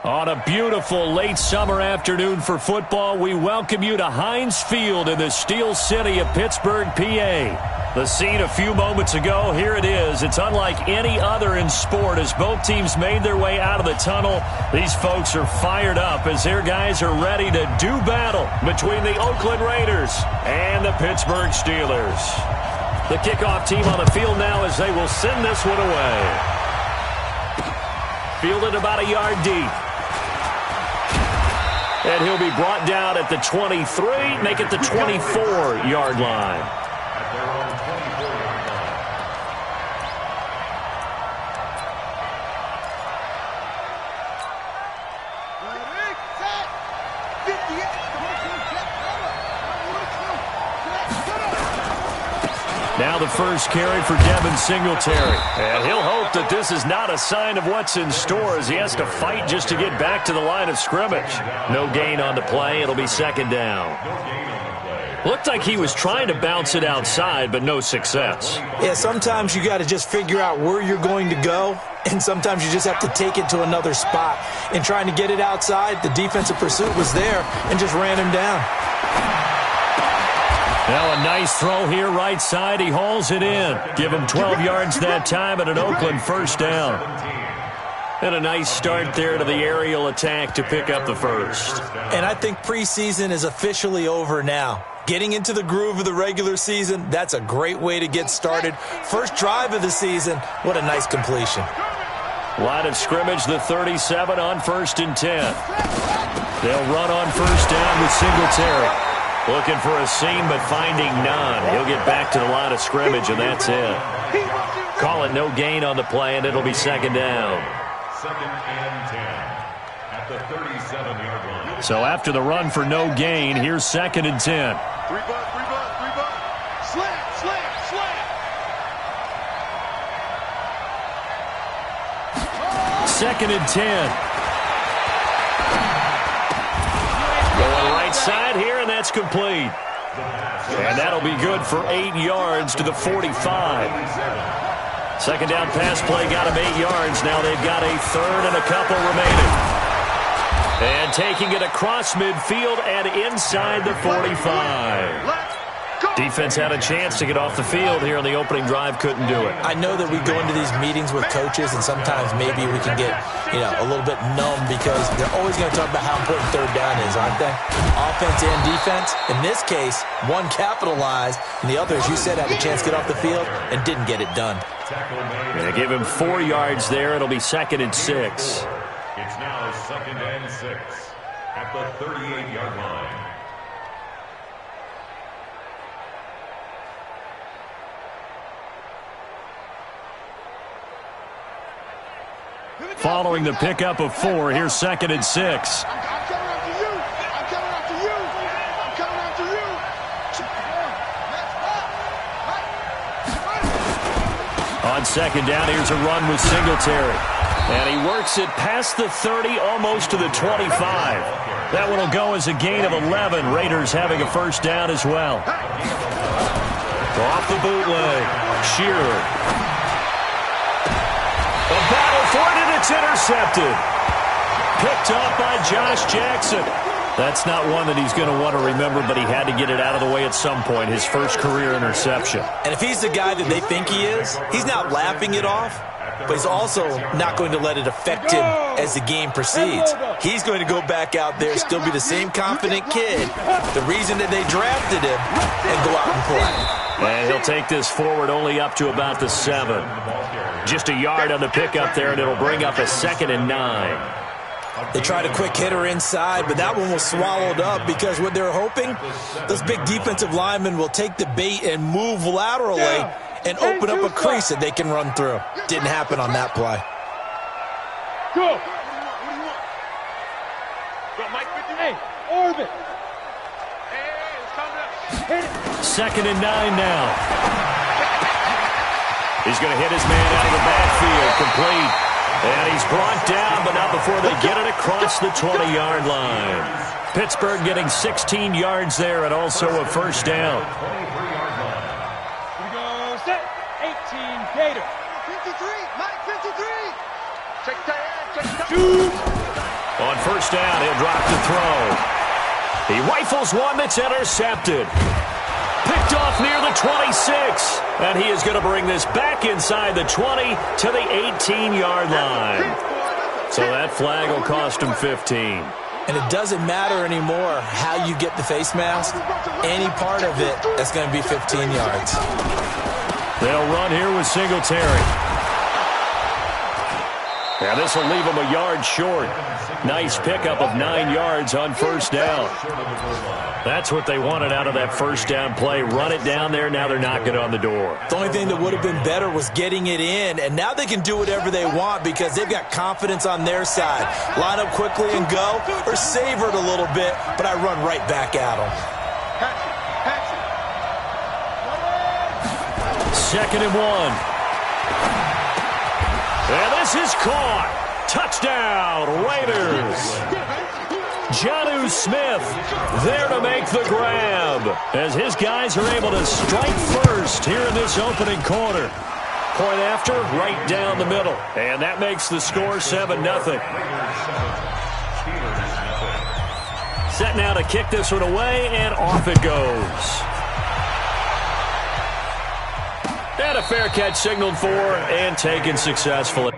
On a beautiful late summer afternoon for football, we welcome you to Heinz Field in the Steel City of Pittsburgh, PA. The scene a few moments ago, here it is. It's unlike any other in sport as both teams made their way out of the tunnel. These folks are fired up as their guys are ready to do battle between the Oakland Raiders and the Pittsburgh Steelers. The kickoff team on the field now as they will send this one away. Fielded about a yard deep. And he'll be brought down at the 23, make it the 24-yard line. Now the first carry for Devin Singletary. And he'll hope that this is not a sign of what's in store as he has to fight just to get back to the line of scrimmage. No gain on the play. It'll be second down. Looked like he was trying to bounce it outside, but no success. Yeah, sometimes you got to just figure out where you're going to go, and sometimes you just have to take it to another spot. In trying to get it outside, the defensive pursuit was there and just ran him down. Now a nice throw here right side. He hauls it in. Give him 12 yards that time and an Oakland first down. And a nice start there to the aerial attack to pick up the first. And I think preseason is officially over now. Getting into the groove of the regular season, that's a great way to get started. First drive of the season, what a nice completion. Line of scrimmage, the 37 on 1st and 10. They'll run on first down with Singletary. Looking for a seam, but finding none. He'll get back to the line of scrimmage, and that's it. Call it no gain on the play, and it'll be second down. Second and 10 at the 37-yard line. So after the run for no gain, here's second and 10. Three butt. Slant. Second and 10. Going right side here, and that's complete. And that'll be good for 8 yards to the 45. Second down pass play got him 8 yards. Now they've got a third and a couple remaining. And taking it across midfield and inside the 45. Defense had a chance to get off the field here on the opening drive, couldn't do it. I know that we go into these meetings with coaches, and sometimes maybe we can get, a little bit numb because they're always going to talk about how important third down is, aren't they? Offense and defense. In this case, one capitalized, and the other, as you said, had a chance to get off the field and didn't get it done. They give him 4 yards there. It'll be second and 6. It's now second and 6 at the 38-yard line. Following the pickup of 4, here's second and 6. I'm coming after you. On second down, here's a run with Singletary. And he works it past the 30, almost to the 25. That one will go as a gain of 11. Raiders having a first down as well. Off the bootleg. Shearer. A battle for it, and it's intercepted. Picked up by Josh Jackson. That's not one that he's going to want to remember, but he had to get it out of the way at some point. His first career interception. And if he's the guy that they think he is, he's not laughing it off, but he's also not going to let it affect him as the game proceeds. He's going to go back out there, still be the same confident kid, the reason that they drafted him, and go out and play. And he'll take this forward only up to about the 7. Just a yard on the pickup there, and it'll bring up a second and 9. They tried a quick hitter inside, but that one was swallowed up because what they're hoping, those big defensive linemen will take the bait and move laterally and open up a crease that they can run through. Didn't happen on that play. Go. Mike, hey, orbit. Second and 9 now. He's going to hit his man out of the backfield, complete. And he's brought down, but not before they get it across the 20-yard line. Pittsburgh getting 16 yards there and also a first down. We go set. 18, Gator. 53, Mike, 53. Check that. Shoot. On first down, he'll drop to throw. He rifles one that's intercepted. Picked off near the 26. And he is going to bring this back inside the 20 to the 18-yard line. So that flag will cost him 15. And it doesn't matter anymore how you get the face mask. Any part of it, that's going to be 15 yards. They'll run here with Singletary. Now this will leave him a yard short. Nice pickup of 9 yards on first down. That's what they wanted out of that first down play. Run it down there. Now they're knocking on the door. The only thing that would have been better was getting it in. And now they can do whatever they want because they've got confidence on their side. Line up quickly and go, or savor it a little bit, but I run right back at them. Second and 1. And this is caught. Touchdown, Raiders. Jonnu Smith there to make the grab as his guys are able to strike first here in this opening quarter. Point after, right down the middle. And that makes the score 7-0. Set now to kick this one away, and off it goes. And a fair catch signaled for and taken successfully.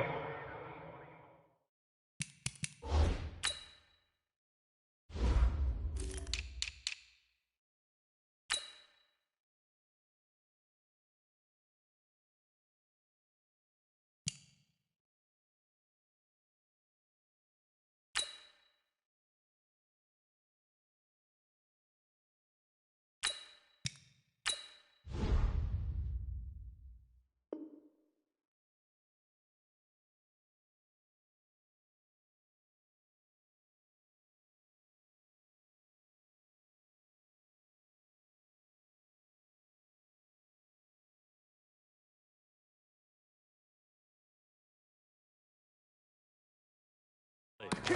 The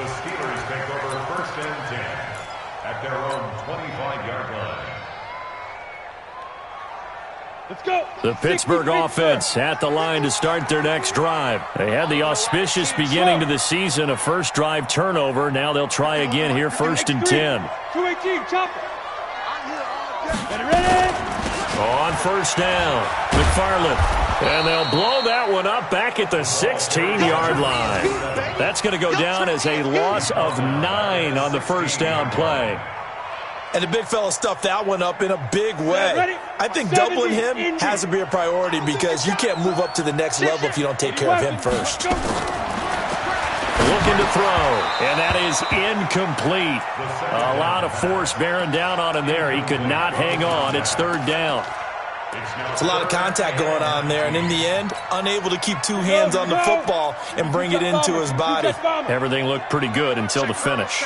Steelers take over first and 10 at their own 25-yard line. Let's go. The Pittsburgh offense at the line to start their next drive. They had the auspicious beginning to the season, a first drive turnover. Now they'll try again here, first and 10. 218, chopper. Ready? On first down, McFarland. And they'll blow that one up back at the 16-yard line. That's going to go down as a loss of 9 on the first down play. And the big fella stuffed that one up in a big way. I think doubling him has to be a priority because you can't move up to the next level if you don't take care of him first. Looking to throw, and that is incomplete. A lot of force bearing down on him there. He could not hang on. It's third down. It's a lot of contact going on there, and in the end, unable to keep two hands on the football and bring it into his body. Everything looked pretty good until the finish.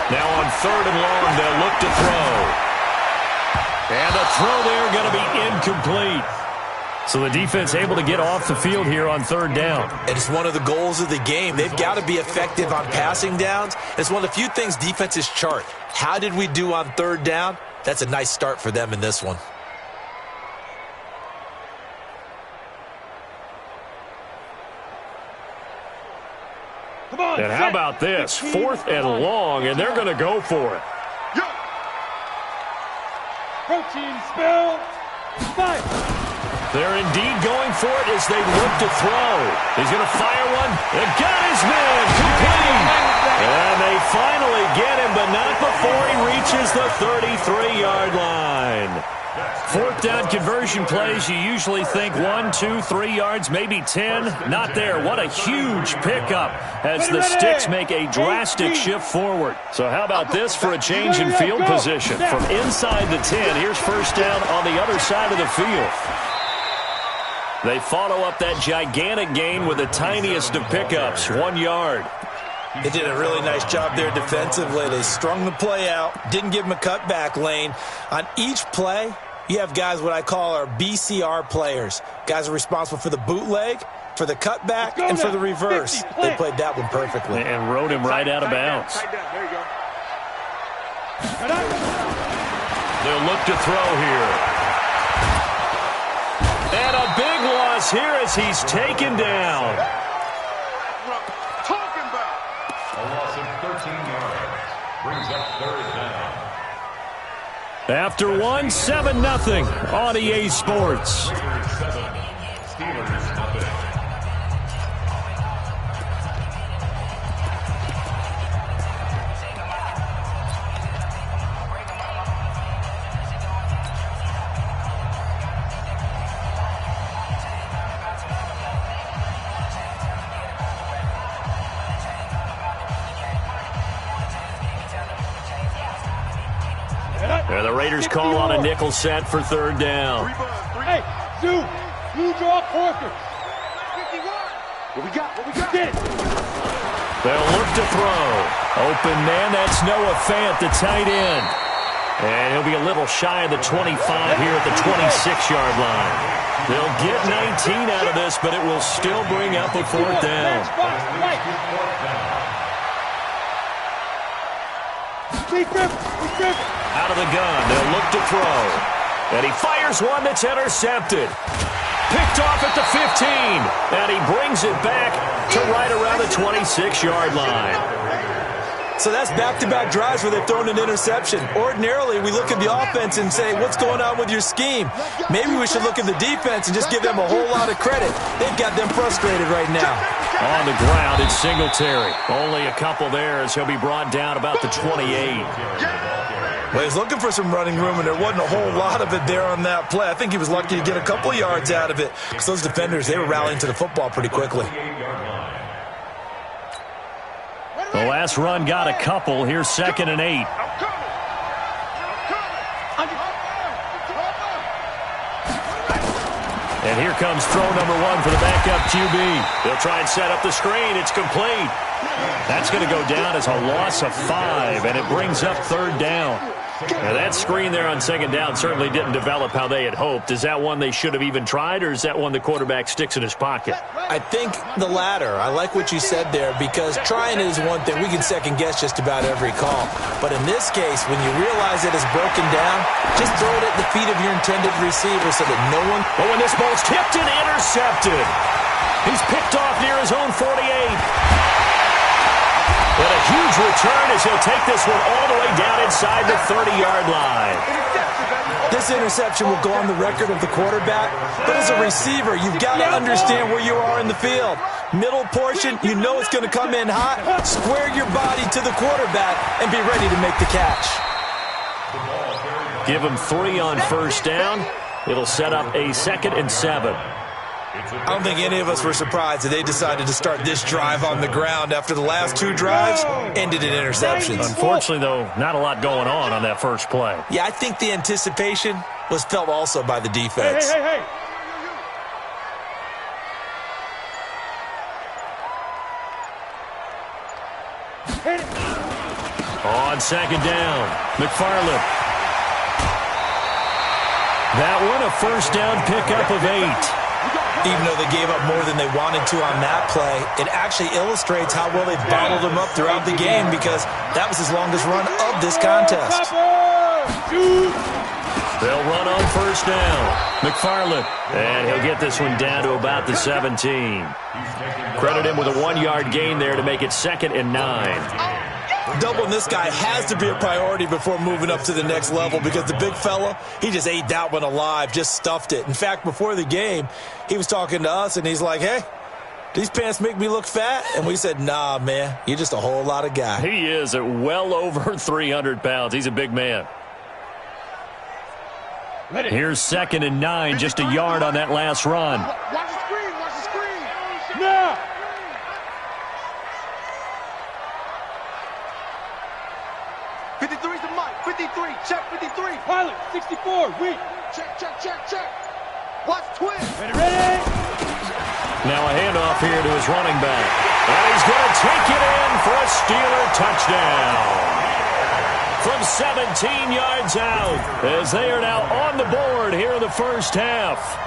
Now on third and long, they'll look to throw. And the throw there going to be incomplete. So the defense able to get off the field here on third down. It's one of the goals of the game. They've got to be effective on passing downs. It's one of the few things defenses chart. How did we do on third down? That's a nice start for them in this one. And how about this? Fourth and long, and they're going to go for it. Protein spill. 5. They're indeed going for it as they look to throw. He's going to fire one. And got his man. Complete. And they finally get him, but not before he reaches the 33-yard line. Fourth down conversion plays, you usually think 1, 2, 3 yards, maybe 10. Not there. What a huge pickup as the sticks make a drastic shift forward. So how about this for a change in field position? From inside the 10, here's first down on the other side of the field. They follow up that gigantic gain with the tiniest of pickups, 1 yard. They did a really nice job there defensively. They strung the play out, didn't give him a cutback lane. On each play, you have guys what I call our BCR players. Guys are responsible for the bootleg, for the cutback, and for the reverse. They played that one perfectly. And rode him right out of bounds. They'll look to throw here. And a big loss here as he's taken down. 13 yards. Brings up third down. After 7-0 on EA Sports. Raiders 7, Steelers nothing. The Raiders call on a nickel set for third down. Hey, Sue, you draw corkers. What we got? Get it. They'll look to throw. Open man, that's Noah Fant, the tight end. And he'll be a little shy of the 25 here at the 26-yard line. They'll get 19 out of this, but it will still bring up a fourth down. Out of the gun, they'll look to throw. And he fires one that's intercepted. Picked off at the 15. And he brings it back to right around the 26-yard line. So that's back-to-back drives where they've thrown an interception. Ordinarily, we look at the offense and say, what's going on with your scheme? Maybe we should look at the defense and just give them a whole lot of credit. They've got them frustrated right now. On the ground, it's Singletary. Only a couple there as he'll be brought down about the 28. Well, he's looking for some running room, and there wasn't a whole lot of it there on that play. I think he was lucky to get a couple yards out of it because those defenders, they were rallying to the football pretty quickly. The last run got a couple. Here's 2nd and 8. And here comes throw number 1 for the backup QB. They'll try and set up the screen. It's complete. That's going to go down as a loss of 5, and it brings up third down. Now, that screen there on 2nd down certainly didn't develop how they had hoped. Is that one they should have even tried, or is that one the quarterback sticks in his pocket? I think the latter. I like what you said there because trying it is one thing. We can second-guess just about every call. But in this case, when you realize it is broken down, just throw it at the feet of your intended receiver so that no one... Oh, and this ball's tipped and intercepted. He's picked off near his own 48. But a huge return as he'll take this one all the way down inside the 30-yard line. This interception will go on the record of the quarterback, but as a receiver, you've got to understand where you are in the field. Middle portion, you know it's going to come in hot. Square your body to the quarterback and be ready to make the catch. Give him 3 on first down. It'll set up a 2nd and 7. I don't think any of us were surprised that they decided to start this drive on the ground after the last 2 drives ended in interceptions. Unfortunately, though, not a lot going on that first play. Yeah, I think the anticipation was felt also by the defense. Hey. On 2nd down, McFarland. That one a first down pickup of 8. Even though they gave up more than they wanted to on that play, it actually illustrates how well they've bottled them up throughout the game because that was his longest run of this contest. They'll run on first down. McFarland. And he'll get this one down to about the 17. Credit him with a 1-yard gain there to make it 2nd and 9. Doubling this guy has to be a priority before moving up to the next level because the big fella, he just ate that one alive, just stuffed it. In fact, before the game, he was talking to us, and he's like, hey, these pants make me look fat? And we said, nah, man, you're just a whole lot of guy. He is at well over 300 pounds. He's a big man. Here's 2nd and 9, just a yard on that last run. Watch the screen. Now. Check 53. Pilot, 64. Weak. Check. Watch twin. Ready. Now a handoff here to his running back. And he's going to take it in for a Steeler touchdown. From 17 yards out as they are now on the board here in the first half.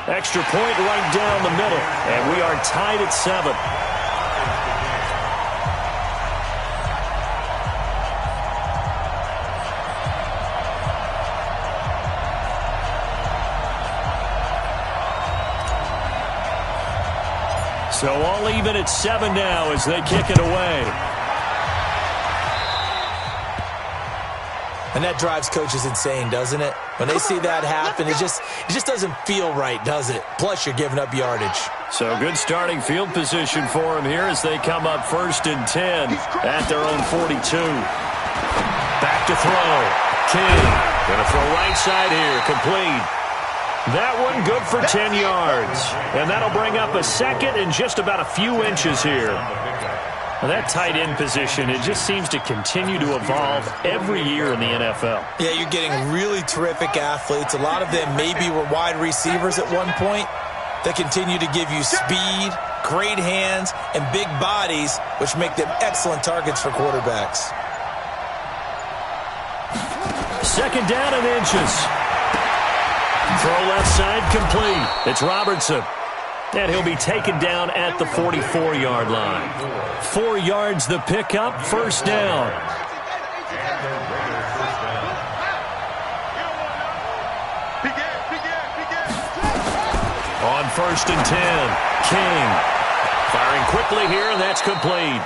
Extra point right down the middle, and we are tied at 7. So all even at 7 now as they kick it away. And that drives coaches insane, doesn't it? When they see that happen, it just doesn't feel right, does it? Plus, you're giving up yardage. So good starting field position for them here as they come up 1st and 10 at their own 42. Back to throw. King going to throw right side here, complete. That one good for 10 yards. And that'll bring up a second and just about a few inches here. Well, that tight end position, it just seems to continue to evolve every year in the NFL. Yeah, you're getting really terrific athletes. A lot of them maybe were wide receivers at one point. They continue to give you speed, great hands, and big bodies, which make them excellent targets for quarterbacks. 2nd down and inches. Throw left side complete. It's Robertson. And he'll be taken down at the 44-yard line. 4 yards the pickup, 1st down. On 1st and 10, King. Firing quickly here, and that's complete.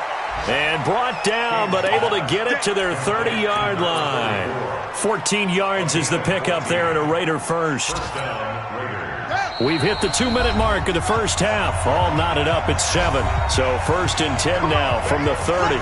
And brought down, but able to get it to their 30-yard line. 14 yards is the pickup there at a Raider first. We've hit the 2-minute mark of the first half. All knotted up at 7. So 1st and 10 now from the 30.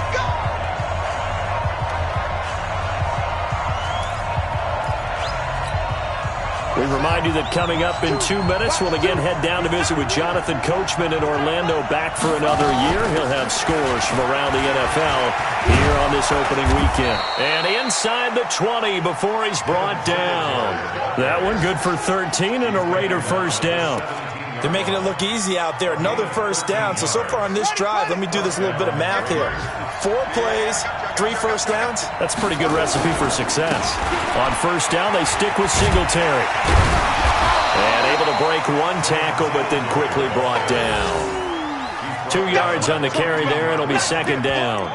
We remind you that coming up in 2 minutes, we'll again head down to visit with Jonathan Coachman in Orlando, back for another year. He'll have scores from around the NFL here on this opening weekend. And inside the 20 before he's brought down. That one good for 13 and a Raider 1st down. They're making it look easy out there. Another 1st down. So far on this drive, let me do this little bit of math here. 4 plays, 3 1st downs. That's a pretty good recipe for success. On 1st down, they stick with Singletary. And able to break 1 tackle, but then quickly brought down. 2 yards on the carry there. It'll be 2nd down.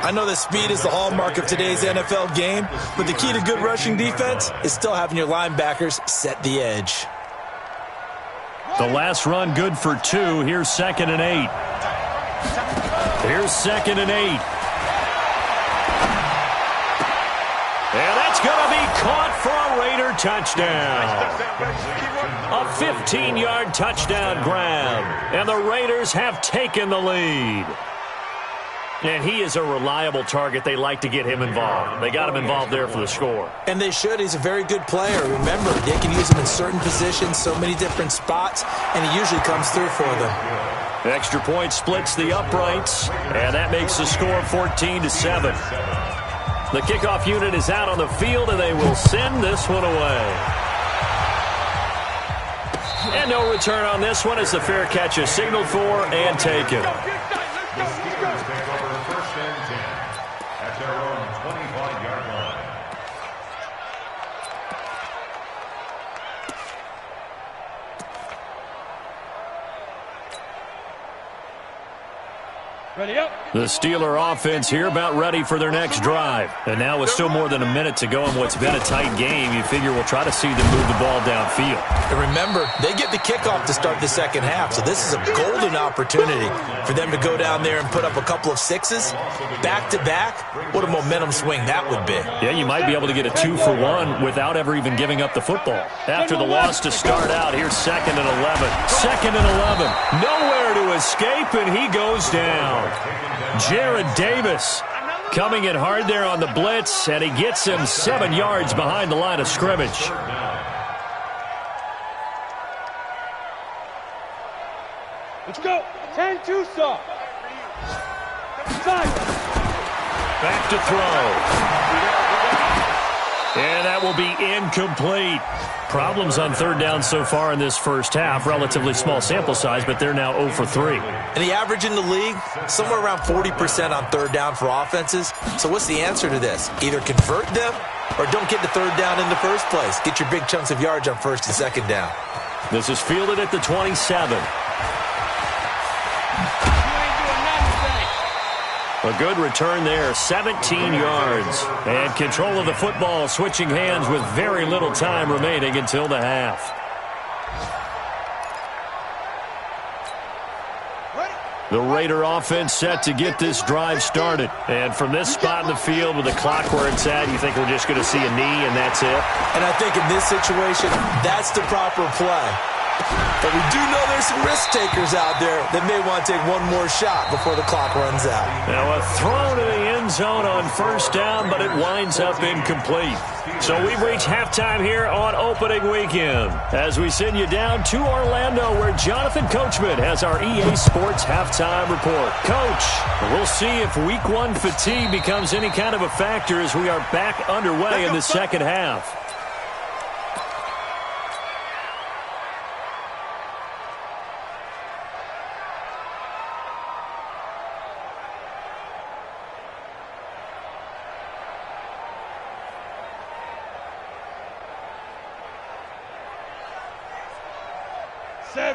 I know that speed is the hallmark of today's NFL game, but the key to good rushing defense is still having your linebackers set the edge. The last run good for 2. Here's 2nd and 8. Here's 2nd and 8. And that's going to be caught for a Raider touchdown. A 15-yard touchdown grab. And the Raiders have taken the lead. And he is a reliable target. They like to get him involved. They got him involved there for the score. And they should. He's a very good player. Remember, they can use him in certain positions, so many different spots, and he usually comes through for them. Extra point splits the uprights, and that makes the score 14-7. The kickoff unit is out on the field, and they will send this one away. And no return on this one as the fair catch is signaled for and taken. The Steeler offense here about ready for their next drive. And now with still more than a minute to go in what's been a tight game, you figure we'll try to see them move the ball downfield. And remember, they get the kickoff to start the second half, so this is a golden opportunity for them to go down there and put up a couple of 6s back-to-back. What a momentum swing that would be. Yeah, you might be able to get a 2-for-1 without ever even giving up the football. After the loss to start out, here's 2nd and 11. 2nd and 11. Nowhere to escape, and he goes down. Jared Davis coming in hard there on the blitz, and he gets him 7 yards behind the line of scrimmage. Let's go. 10-2 stop. Back to throw. And that will be incomplete. Problems on 3rd down so far in this first half. Relatively small sample size, but they're now 0 for 3. And the average in the league, somewhere around 40% on 3rd down for offenses. So what's the answer to this? Either convert them or don't get the 3rd down in the first place. Get your big chunks of yards on 1st and 2nd down. This is fielded at the 27. A good return there, 17 yards. And control of the football, switching hands with very little time remaining until the half. The Raider offense set to get this drive started. And from this spot in the field with the clock where it's at, you think we're just going to see a knee and that's it? And I think in this situation, that's the proper play. But we do know there's some risk takers out there that may want to take one more shot before the clock runs out. Now a throw to the end zone on first down, but it winds up incomplete. So we've reached halftime here on opening weekend as we send you down to Orlando where Jonathan Coachman has our EA Sports halftime report. Coach, we'll see if week one fatigue becomes any kind of a factor as we are back underway in the second half.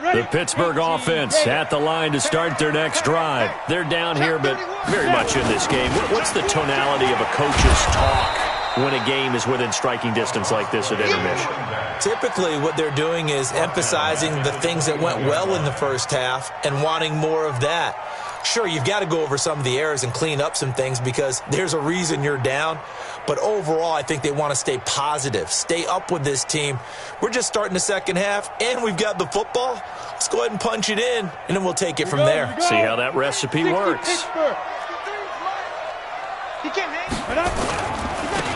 The Pittsburgh offense at the line to start their next drive. They're down here, but very much in this game. What's the tonality of a coach's talk when a game is within striking distance like this at intermission? Typically, what they're doing is emphasizing the things that went well in the first half and wanting more of that. Sure, you've got to go over some of the errors and clean up some things because there's a reason you're down. But overall, I think they want to stay positive, stay up with this team. We're just starting the second half, and we've got the football. Let's go ahead and punch it in, and then we'll take it from there. See how that recipe works.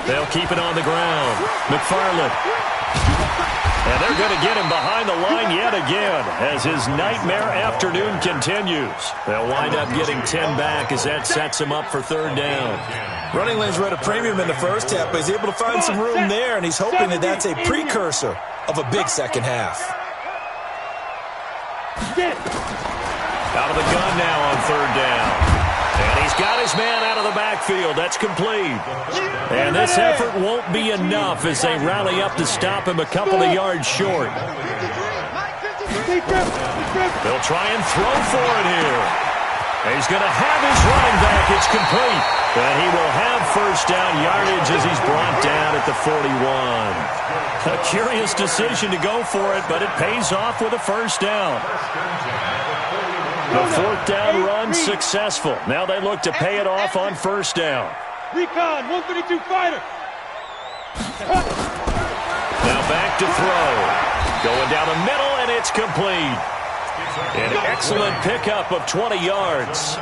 They'll keep it on the ground. McFarland. And they're going to get him behind the line yet again as his nightmare afternoon continues. They'll wind up getting 10 back as that sets him up for third down. Running lanes were at a premium in the first half, but he's able to find some room there, and he's hoping that that's a precursor of a big second half. Out of the gun now on third down. And he's got his man out of the backfield. That's complete. And this effort won't be enough as they rally up to stop him a couple of yards short. They'll try and throw for it here. He's going to have his running back. It's complete. And he will have first down yardage as he's brought down at the 41. A curious decision to go for it, but it pays off with a first down. The fourth down run successful. Now they look to pay it off on first down. Recon, 132 fighter. Now back to throw. Going down the middle, and it's complete. An excellent pickup of 20 yards.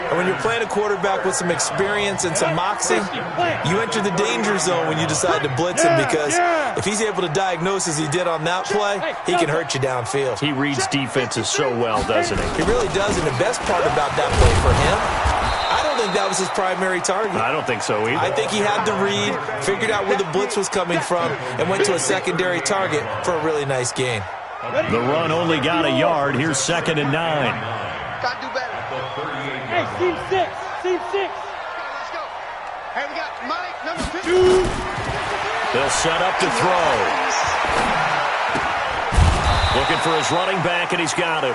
And when you're playing a quarterback with some experience and some moxie, you enter the danger zone when you decide to blitz him because if he's able to diagnose as he did on that play, he can hurt you downfield. He reads defenses so well, doesn't he? He really does, and the best part about that play for him, I don't think that was his primary target. I don't think so either. I think he had the read, figured out where the blitz was coming from, and went to a secondary target for a really nice gain. The run only got a yard. Here's 2nd and 9. Gotta do better. Hey, team 6. Team 6. Let's go. Hey, we got Mike, number 2. They'll set up to throw. Looking for his running back, and he's got him.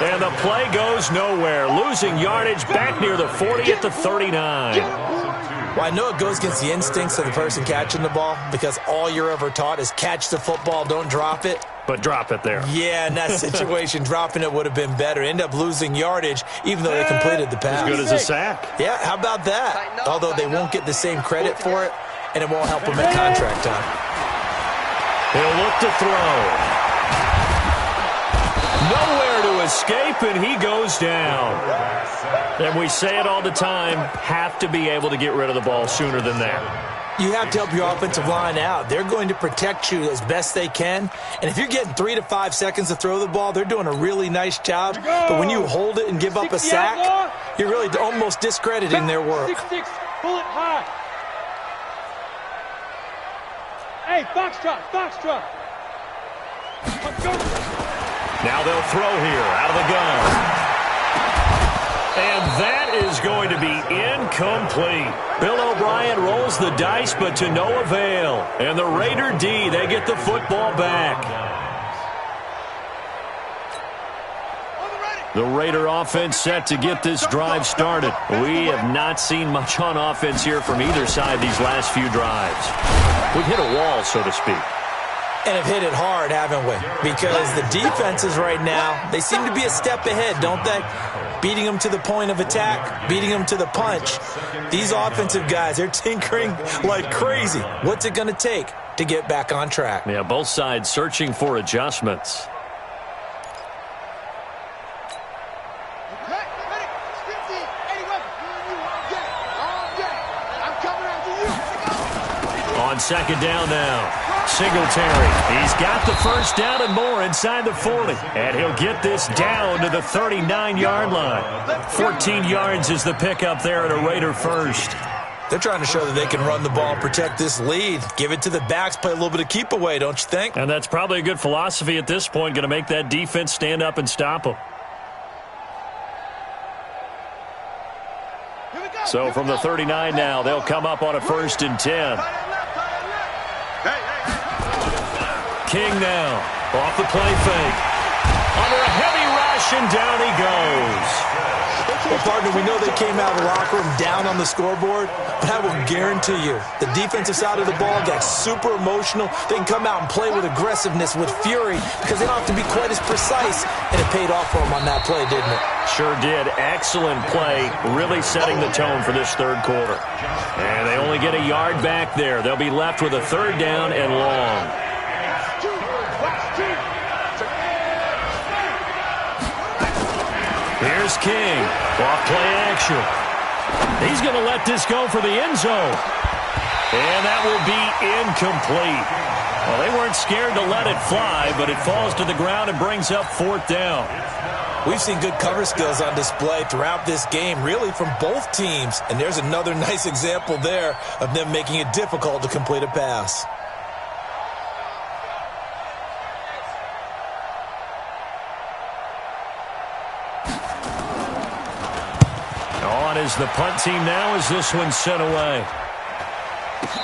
And the play goes nowhere. Losing yardage back near the 40 at the 39. Well, I know it goes against the instincts of the person catching the ball because all you're ever taught is catch the football, don't drop it. But drop it there. Yeah, in that situation, dropping it would have been better. End up losing yardage, even though they completed the pass. As good as a sack. Yeah, how about that? Although they won't get the same credit for it, and it won't help them at contract time. He'll look to throw. Nowhere to escape, and he goes down. And we say it all the time, have to be able to get rid of the ball sooner than that. You have to help your offensive line out. They're going to protect you as best they can. And if you're getting 3 to 5 seconds to throw the ball, they're doing a really nice job. But when you hold it and give up a sack, you're really almost discrediting their work. 6-6, pull it high. Hey, Foxtrot. Let's go. Now they'll throw here out of the gun. And that is going to be incomplete. Bill O'Brien rolls the dice, but to no avail. And the Raider D, they get the football back. The Raider offense set to get this drive started. We have not seen much on offense here from either side these last few drives. We've hit a wall, so to speak. And have hit it hard, haven't we? Because the defenses right now, they seem to be a step ahead, don't they? Beating them to the point of attack, beating them to the punch. These offensive guys, they're tinkering like crazy. What's it going to take to get back on track? Yeah, both sides searching for adjustments. On second down now, Singletary. He's got the first down and more inside the 40. And he'll get this down to the 39-yard line. 14 yards is the pickup there at a Raider first. They're trying to show that they can run the ball and protect this lead. Give it to the backs, play a little bit of keep away, don't you think? And that's probably a good philosophy at this point, going to make that defense stand up and stop them. So from the 39 now, they'll come up on a 1st and 10. King now, off the play fake. Under a heavy rush, and down he goes. Well, partner, we know they came out of the locker room down on the scoreboard, but I will guarantee you the defensive side of the ball got super emotional. They can come out and play with aggressiveness, with fury, because they don't have to be quite as precise, and it paid off for them on that play, didn't it? Sure did. Excellent play, really setting the tone for this third quarter. And they only get a yard back there. They'll be left with a 3rd down and long. Here's King. Off play action. He's going to let this go for the end zone. And that will be incomplete. Well, they weren't scared to let it fly, but it falls to the ground and brings up 4th down. We've seen good cover skills on display throughout this game, really from both teams. And there's another nice example there of them making it difficult to complete a pass. On is the punt team now as this one's sent away.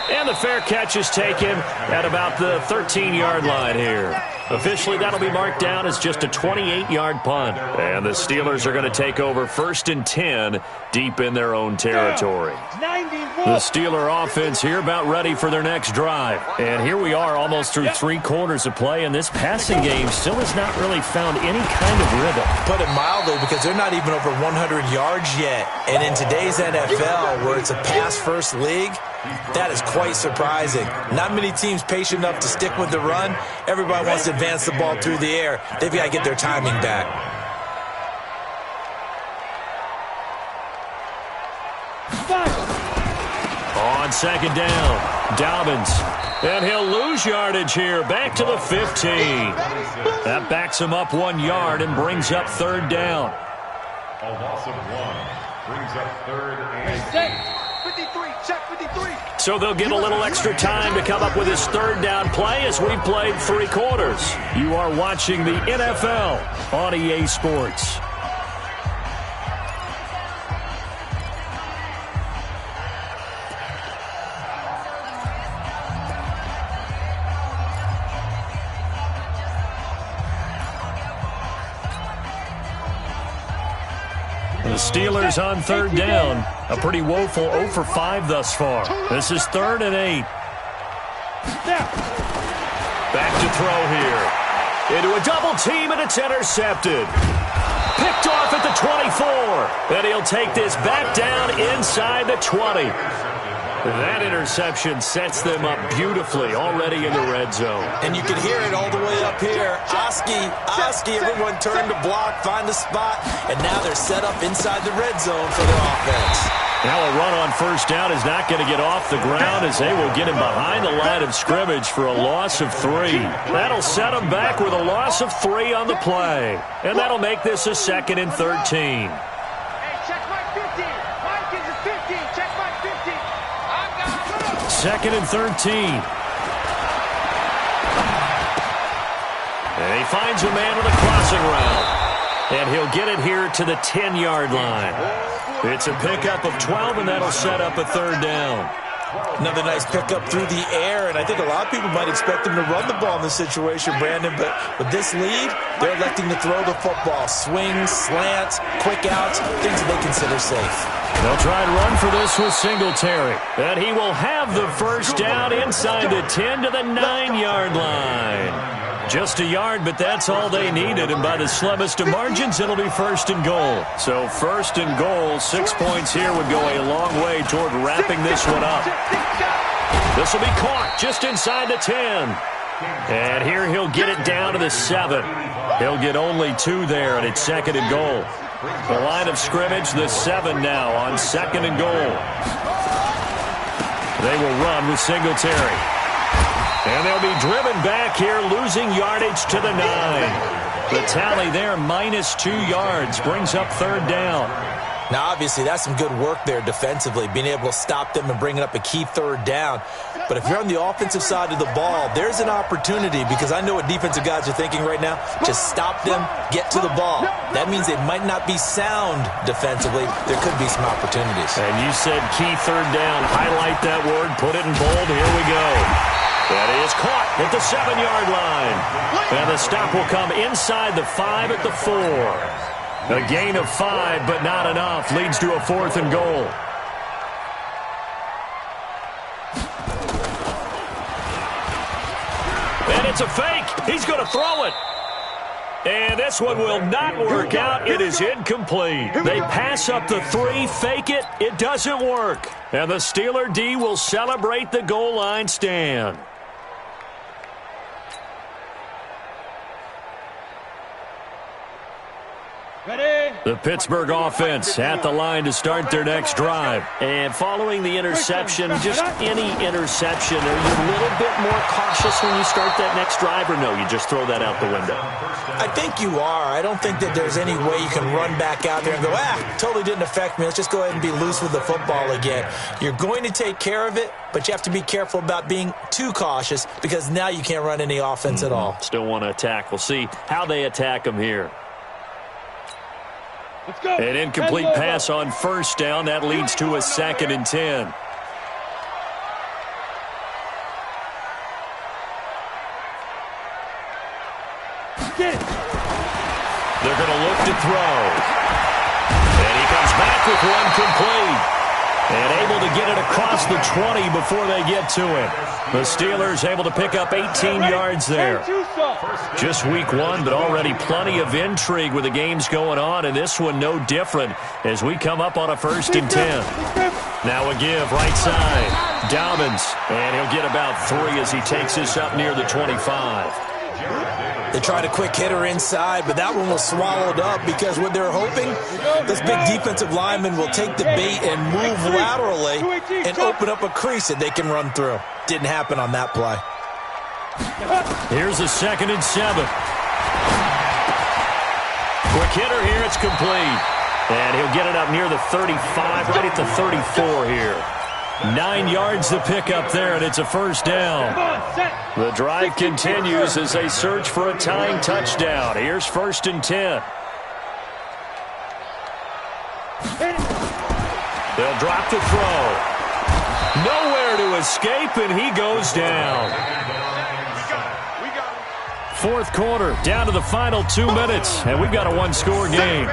And the fair catch is taken at about the 13-yard line here. Officially, that'll be marked down as just a 28-yard punt. And the Steelers are going to take over 1st and 10 deep in their own territory. The Steeler offense here about ready for their next drive. And here we are almost through 3 quarters of play, and this passing game still has not really found any kind of rhythm. Put it mildly, because they're not even over 100 yards yet. And in today's NFL, where it's a pass-first league, that is quite surprising. Not many teams patient enough to stick with the run. Everybody wants to advance the ball through the air. They've got to get their timing back. On second down, Dobbins. And he'll lose yardage here. Back to the 15. That backs him up 1 yard and brings up 3rd down. A loss of 1 brings up 3rd and 53, check 53. So they'll get a little extra time to come up with his 3rd down play as we've played 3 quarters. You are watching the NFL on EA Sports. The Steelers on 3rd down. A pretty woeful 0 for 5 thus far. This is 3rd and 8. Back to throw here. Into a double team, and it's intercepted. Picked off at the 24. And he'll take this back down inside the 20. That interception sets them up beautifully already in the red zone. And you can hear it all the way up here. Oski, everyone turned to block, find the spot, and now they're set up inside the red zone for their offense. Now a run on 1st down is not going to get off the ground as they will get him behind the line of scrimmage for a loss of 3. That'll set him back with a loss of 3 on the play. And that'll make this a 2nd and 13. Second and 13. And he finds a man with a crossing route. And he'll get it here to the 10-yard line. It's a pickup of 12, and that'll set up a 3rd down. Another nice pickup through the air, and I think a lot of people might expect them to run the ball in this situation, Brandon, but with this lead, they're electing to throw the football. Swings, slants, quick outs, things that they consider safe. They'll try and run for this with Singletary. And he will have the first down inside the 10 to the 9-yard line. Just a yard, but that's all they needed. And by the slimmest of margins, it'll be first and goal. So first and goal, 6 points here would go a long way toward wrapping this one up. This will be caught just inside the 10. And here he'll get it down to the 7. He'll get only 2 there, and it's second and goal. The line of scrimmage, the 7 now on second and goal. They will run with Singletary. And they'll be driven back here, losing yardage to the 9. The tally there, minus 2 yards, brings up third down. Now, obviously, that's some good work there defensively, being able to stop them and bringing up a key third down. But if you're on the offensive side of the ball, there's an opportunity, because I know what defensive guys are thinking right now. Just stop them, get to the ball. That means they might not be sound defensively. There could be some opportunities. And you said key third down. Highlight that word, put it in bold. Here we go. That is caught at the 7-yard line. And the stop will come inside the 5 at the 4. A gain of 5, but not enough. Leads to a fourth and goal. And it's a fake. He's going to throw it. And this one will not work out. It is incomplete. They pass up the 3, fake it. It doesn't work. And the Steeler D will celebrate the goal line stand. The Pittsburgh offense at the line to start their next drive. And following the interception, just any interception, are you a little bit more cautious when you start that next drive, or no, you just throw that out the window? I think you are. I don't think that there's any way you can run back out there and go, totally didn't affect me. Let's just go ahead and be loose with the football again. You're going to take care of it, but you have to be careful about being too cautious, because now you can't run any offense at all. Still want to attack. We'll see how they attack them here. An incomplete pass on first down. That leads to a 2nd and 10. They're going to look to throw. And he comes back with one complete. And able to get it across the 20 before they get to it. The Steelers able to pick up 18 yards there. Just week 1, but already plenty of intrigue with the games going on, and this one no different as we come up on a 1st and 10. Now a give right side. Dobbins, and he'll get about 3 as he takes this up near the 25. They tried a quick hitter inside, but that one was swallowed up, because what they're hoping, this big defensive lineman will take the bait and move laterally and open up a crease that they can run through. Didn't happen on that play. Here's a 2nd and 7. Quick hitter here, it's complete. And he'll get it up near the 35, right at the 34 here. 9 yards to pick up there, and it's a first down. The drive continues as they search for a tying touchdown. Here's 1st and 10. They'll drop the throw. Nowhere to escape, and he goes down. 4th quarter, down to the final 2 minutes, and we've got a 1-score game.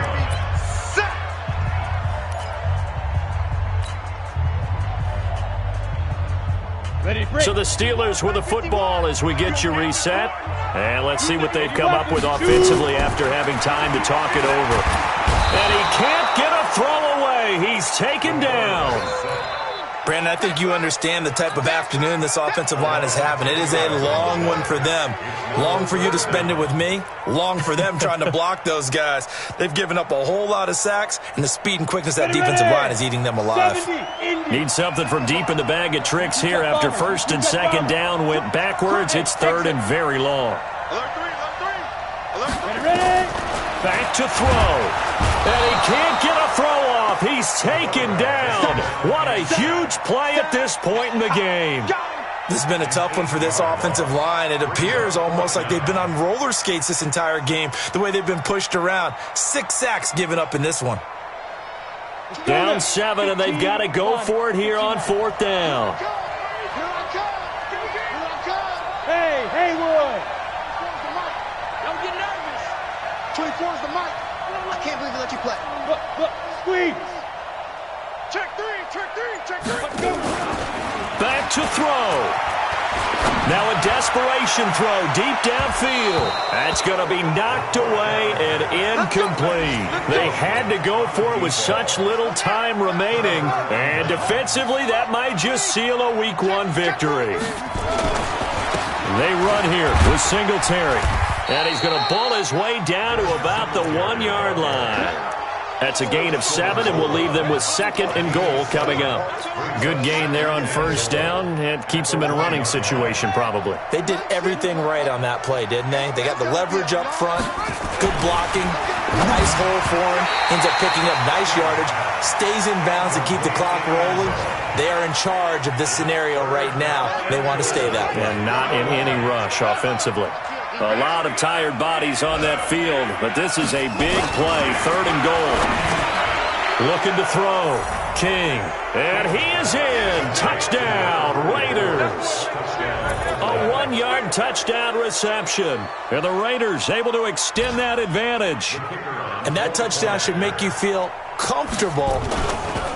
So the Steelers with the football as we get you reset. And let's see what they've come up with offensively after having time to talk it over. And he can't get a throw away. He's taken down. Brandon, I think you understand the type of afternoon this offensive line is having. It is a long one for them. Long for you to spend it with me. Long for them trying to block those guys. They've given up a whole lot of sacks, and the speed and quickness of that defensive line is eating them alive. Need something from deep in the bag of tricks here after 1st and 2nd down went backwards. It's 3rd and very long. Back to throw. And he can't get a throw off. He's taken down. What a huge play at this point in the game. This has been a tough one for this offensive line. It appears almost like they've been on roller skates this entire game, the way they've been pushed around. 6 sacks given up in this one. Down 7, and they've got to go for it here on 4th down. Hey, Haywood. Don't get nervous. 24 is the mic. I can't believe they let you play. Look, squeeze. Back to throw. Now a desperation throw deep downfield. That's going to be knocked away and incomplete. They had to go for it with such little time remaining. And defensively, that might just seal a Week 1 victory. They run here with Singletary. And he's going to bull his way down to about the 1-yard line. That's a gain of 7, and we'll leave them with 2nd and goal coming up. Good gain there on first down. It keeps them in a running situation, probably. They did everything right on that play, didn't they? They got the leverage up front, good blocking, nice hole for him, ends up picking up nice yardage, stays in bounds to keep the clock rolling. They are in charge of this scenario right now. They want to stay that way. And not in any rush offensively. A lot of tired bodies on that field, but this is a big play, 3rd and goal. Looking to throw, King, and he is in. Touchdown, Raiders. A 1-yard touchdown reception, and the Raiders able to extend that advantage. And that touchdown should make you feel comfortable.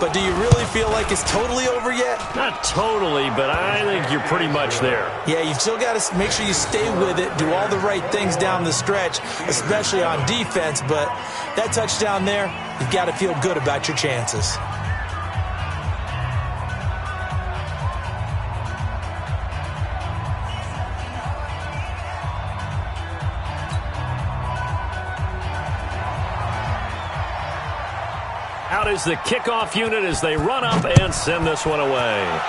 But do you really feel like it's totally over yet? Not totally, but I think you're pretty much there. Yeah, you've still got to make sure you stay with it, do all the right things down the stretch, especially on defense. But that touchdown there, you've got to feel good about your chances. Out is the kickoff unit as they run up and send this one away.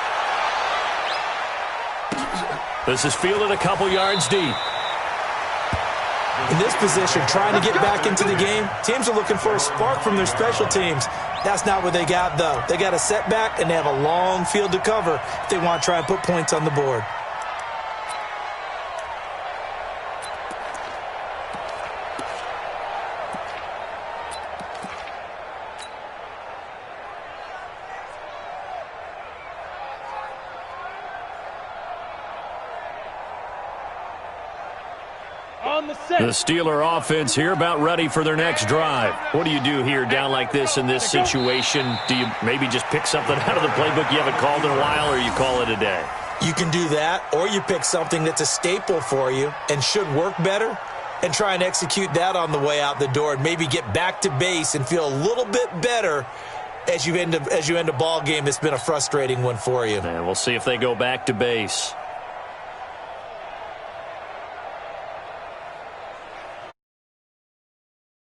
This is fielded a couple yards deep. In this position, trying to get back into the game, teams are looking for a spark from their special teams. That's not what they got, though. They got a setback, and they have a long field to cover if they want to try and put points on the board. The Steeler offense here about ready for their next drive. What do you do here down like this in this situation? Do you maybe just pick something out of the playbook you haven't called in a while, or you call it a day? You can do that, or you pick something that's a staple for you and should work better and try and execute that on the way out the door and maybe get back to base and feel a little bit better as you end a ball game that's been a frustrating one for you. And we'll see if they go back to base.